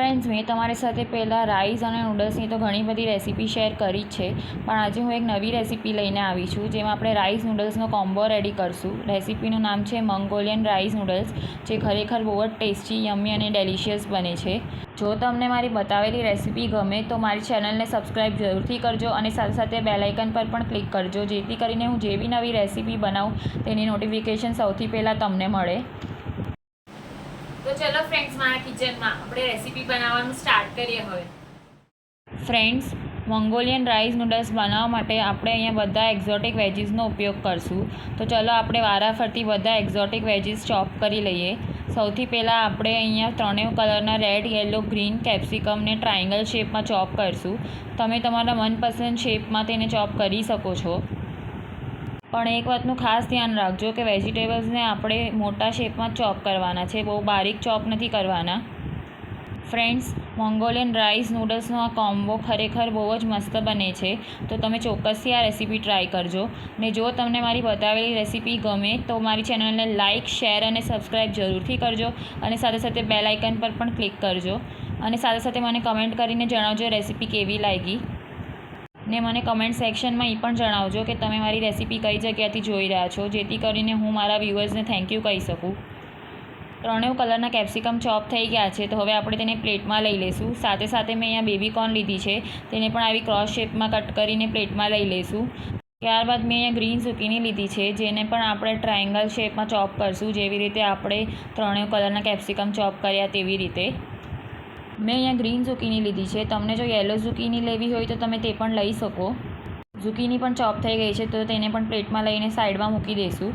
Friends, મેં તમારી સાથે પહેલાં રાઈસ અને નૂડલ્સની તો ઘણી બધી રેસીપી શેર કરી જ છે, પણ આજે હું એક નવી રેસીપી લઈને આવી છું જેમાં આપણે રાઈસ નૂડલ્સનો કોમ્બો રેડી કરશું. રેસીપીનું નામ છે મંગોલિયન રાઈસ નૂડલ્સ, જે ખરેખર બહુ જ ટેસ્ટી, યમ્મી અને ડેલિશિયસ બને છે. જો તમને મારી બતાવેલી રેસીપી ગમે તો મારી ચેનલને સબસ્ક્રાઈબ જરૂરથી કરજો અને સાથે સાથે બેલ આઇકન પર પણ ક્લિક કરજો, જેથી કરીને હું જે બી નવી રેસીપી બનાવું તેની નોટિફિકેશન સૌથી પહેલાં તમને મળે. તો ચલો ફ્રેન્ડ્સ, મારા કિચનમાં આપણે રેસીપી બનાવવાનું સ્ટાર્ટ કરીએ હવે. ફ્રેન્ડ્સ, મંગોલિયન રાઈસ નૂડલ્સ બનાવવા માટે આપણે અહીંયા બધા એક્ઝોટિક વેજીસનો ઉપયોગ કરશું. તો ચલો આપણે વારાફરતી બધા એક્ઝોટિક વેજીસ ચોપ કરી લઈએ. સૌથી પહેલાં આપણે અહીંયા ત્રણેય કલરના રેડ, યલો, ગ્રીન કેપ્સિકમને ટ્રાયંગલ શેપમાં ચોપ કરીશું. તમે તમારા મનપસંદ શેપમાં તેને ચોપ કરી શકો છો. પણ એક વાતનું ખાસ ધ્યાન રાખજો કે વેજીટેબલ્સને આપણે મોટા શેપમાં ચોપ કરવાના છે, બહુ બારીક ચોપ નથી કરવાના. ફ્રેન્ડ્સ, મંગોલિયન રાઈસ નૂડલ્સનો આ કોમ્બો ખરેખર બહુ જ મસ્ત બને છે, તો તમે ચોક્કસથી આ રેસીપી ટ્રાય કરજો. ને જો તમને મારી બતાવેલી રેસીપી ગમે તો મારી ચેનલને લાઇક, શેર અને સબસ્ક્રાઈબ જરૂરથી કરજો અને સાથે સાથે બેલ આઇકન પર પણ ક્લિક કરજો અને સાથે સાથે મને કમેન્ટ કરીને જણાવજો રેસીપી કેવી લાગી. ને મને કમેન્ટ સેક્શનમાં એ પણ જણાવજો કે તમે મારી રેસીપી કઈ જગ્યાથી જોઈ રહ્યા છો, જેથી કરીને હું મારા વ્યૂઅર્સને થેન્ક યુ કહી શકું. ત્રણેય કલરના કેપ્સિકમ ચોપ થઈ ગયા છે, તો હવે આપણે તેને પ્લેટમાં લઈ લઈશું. સાથે સાથે મેં અહીંયા બેબી કોર્ન લીધી છે, તેને પણ આવી ક્રોસ શેપમાં કટ કરીને પ્લેટમાં લઈ લઈશું. ત્યારબાદ મેં અહીંયા ગ્રીન ઝુકીની લીધી છે, જેને પણ આપણે ટ્રાયંગલ શેપમાં ચોપ કરીશું, જેવી રીતે આપણે ત્રણેય કલરના કેપ્સિકમ ચોપ કર્યા તેવી રીતે. મેં અહીંયા ગ્રીન ઝુકીની લીધી છે. તમને જો યલો ઝુકીની લેવી હોય તો તમે તે પણ લઈ શકો. ઝુકીની પણ ચોપ થઈ ગઈ છે, તો તેને પણ પ્લેટમાં લઈને સાઈડમાં મૂકી દઈશું.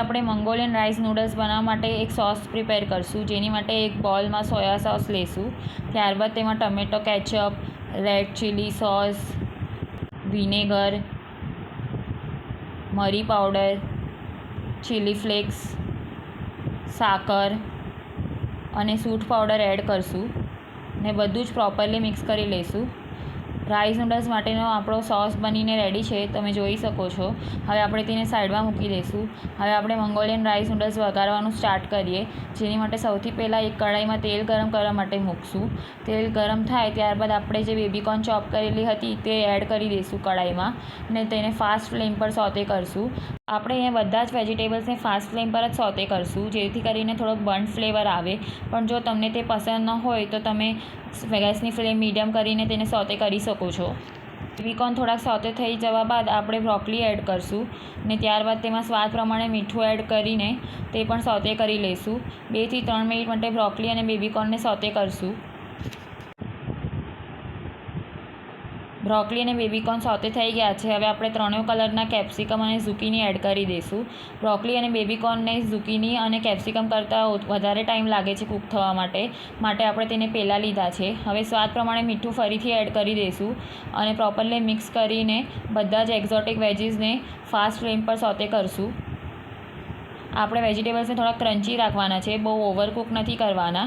આપણે મંગોલિયન રાઈસ નૂડલ્સ બનાવવા માટે એક સોસ પ્રિપેર કરીશું, જેની માટે એક બોલમાં સોયા સોસ લઈશું. ત્યારબાદ તેમાં tomato ketchup, red chilli sauce, vinegar, મરી પાવડર, ચીલી ફ્લેક્સ, સાકર અને સૂંઠ પાવડર એડ કરીશું ને બધું જ પ્રોપરલી મિક્સ કરી લઈશું. રાઈસ નૂડલ્સ માટેનો આપણો સોસ બનીને રેડી છે, તમે જોઈ શકો છો. હવે આપણે તેને સાઈડમાં મૂકી દઈશું. હવે આપણે મંગોલિયન રાઈસ નૂડલ્સ વઘારવાનું સ્ટાર્ટ કરીએ, જેની માટે સૌથી પહેલાં એક કઢાઈમાં તેલ ગરમ કરવા માટે મૂકશું. તેલ ગરમ થાય ત્યારબાદ આપણે જે બેબીકોર્ન ચોપ કરેલી હતી તે એડ કરી દઈશું કઢાઈમાં ને તેને ફાસ્ટ ફ્લેમ પર સોતે કરીશું. આપણે અહીંયા બધા જ વેજીટેબલ્સને ફાસ્ટ ફ્લેમ પર જ સોતે કરીશું, જેથી કરીને થોડોક બર્ન્ટ ફ્લેવર આવે. પણ જો તમને તે પસંદ ન હોય તો તમે ગેસની ફ્લેમ મીડિયમ કરીને તેને સોતે કરી શકો છો. બેબીકોર્ન થોડાક સોતે થઈ જવા બાદ આપણે બ્રોકોલી એડ કરીશું ને ત્યારબાદ તેમાં સ્વાદ પ્રમાણે મીઠું એડ કરીને તે પણ સોતે કરી લઈશું. 2 થી 3 મિનિટ માટે બ્રોકોલી અને બેબીકોર્નને સોતે કરીશું. બ્રોકોલી અને બેબીકોર્ન સોતે થઈ ગયા છે. હવે આપણે ત્રણેય કલરના કેપ્સિકમ અને ઝુકીની એડ કરી દઈશું. બ્રોકોલી અને બેબીકોર્નને ઝુકીની અને કેપ્સિકમ કરતાં વધારે ટાઈમ લાગે છે કૂક થવા માટે આપણે તેને પહેલાં લીધા છે. હવે સ્વાદ પ્રમાણે મીઠું ફરીથી એડ કરી દઈશું અને પ્રોપરલી મિક્સ કરીને બધા જ એક્ઝોટિક વેજીસને ફાસ્ટ ફ્લેમ પર સોતે કરીશું. આપણે વેજીટેબલ્સને થોડાક ક્રન્ચી રાખવાના છે, બહુ ઓવરકૂક નથી કરવાના.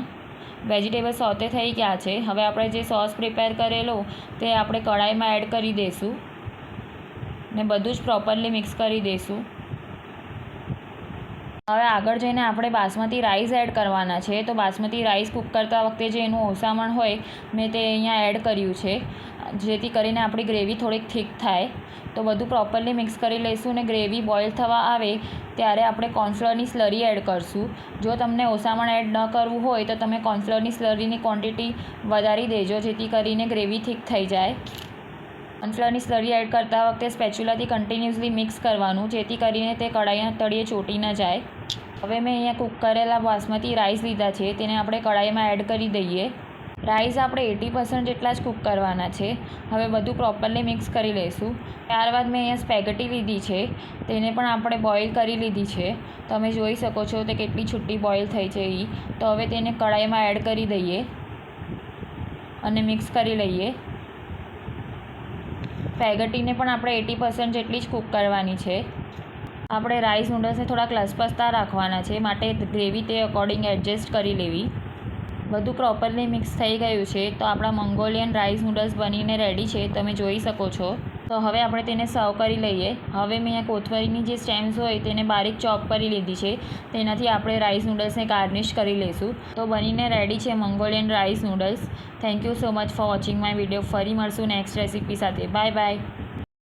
વેજીટેબલ સોતે થઈ ગયા છે. હવે આપણે જે સોસ પ્રિપેર કરેલો તે આપણે કઢાઈમાં એડ કરી દઈશું ને બધું જ પ્રોપરલી મિક્સ કરી દઈશું. હવે આગળ જઈને આપણે બાસમતી રાઈસ એડ કરવાના છે. તો બાસમતી રાઈસ કૂક કરતા વખતે જે એનું ઓસામણ હોય મેં તે અહીંયા એડ કર્યું છે, જેથી કરીને આપણી ગ્રેવી થોડીક થીક થાય. તો બધું પ્રોપરલી મિક્સ કરી લઈશું ને ગ્રેવી બોઇલ થવા આવે ત્યારે આપણે કોર્નફ્લોરની સ્લરી એડ કરીશું. જો તમને ઓસામણ એડ ન કરવું હોય તો તમે કોર્નફ્લોરની સ્લરીની ક્વોન્ટિટી વધારી દેજો, જેથી કરીને ગ્રેવી થીક થઈ જાય. કોર્નફ્લોરની સ્લરી એડ કરતા વખતે સ્પેચ્યુલાથી કન્ટિન્યુઅસલી મિક્સ કરવાનું, જેથી કરીને તે કઢાઈના તળિયે ચોંટી ન જાય. હવે મેં અહીંયા કૂક કરેલા બાસમતી રાઈસ લીધા છે, તેને આપણે કઢાઈમાં એડ કરી દઈએ. રાઈસ આપણે 80% જેટલા જ કૂક કરવાના છે. હવે બધું પ્રોપરલી મિક્સ કરી લઈશું. ત્યારબાદ મેં અહીંયા સ્પેગેટી લીધી છે, તેને પણ આપણે બોઇલ કરી લીધી છે. તમે જોઈ શકો છો તે કેટલી છૂટી બોઇલ થઈ છે એ. તો હવે તેને કઢાઈમાં એડ કરી દઈએ અને મિક્સ કરી લઈએ. સ્પેગેટીને પણ આપણે 80% જેટલી જ કૂક કરવાની છે. આપણે રાઈસ નૂડલ્સને થોડાક લસપસતા રાખવાના છે, માટે ગ્રેવી તે અકોર્ડિંગ એડજસ્ટ કરી લેવી. બધું પ્રોપરલી મિક્સ થઈ ગયું છે, તો આપણા મંગોલિયન રાઈસ નૂડલ્સ બનીને રેડી છે, તમે જોઈ શકો છો. તો હવે આપણે તેને સર્વ કરી લઈએ. હવે મેં અહીંયા કોથમરીની જે સ્ટેમ્સ હોય તેને બારીક ચોપ કરી લીધી છે. તેનાથી આપણે રાઈસ નૂડલ્સને ગાર્નિશ કરી લઈશું. તો બનીને રેડી છે Mongolian rice noodles. Thank you so much for watching my video. ફરી મળશું નેક્સ્ટ રેસીપી સાથે. Bye by.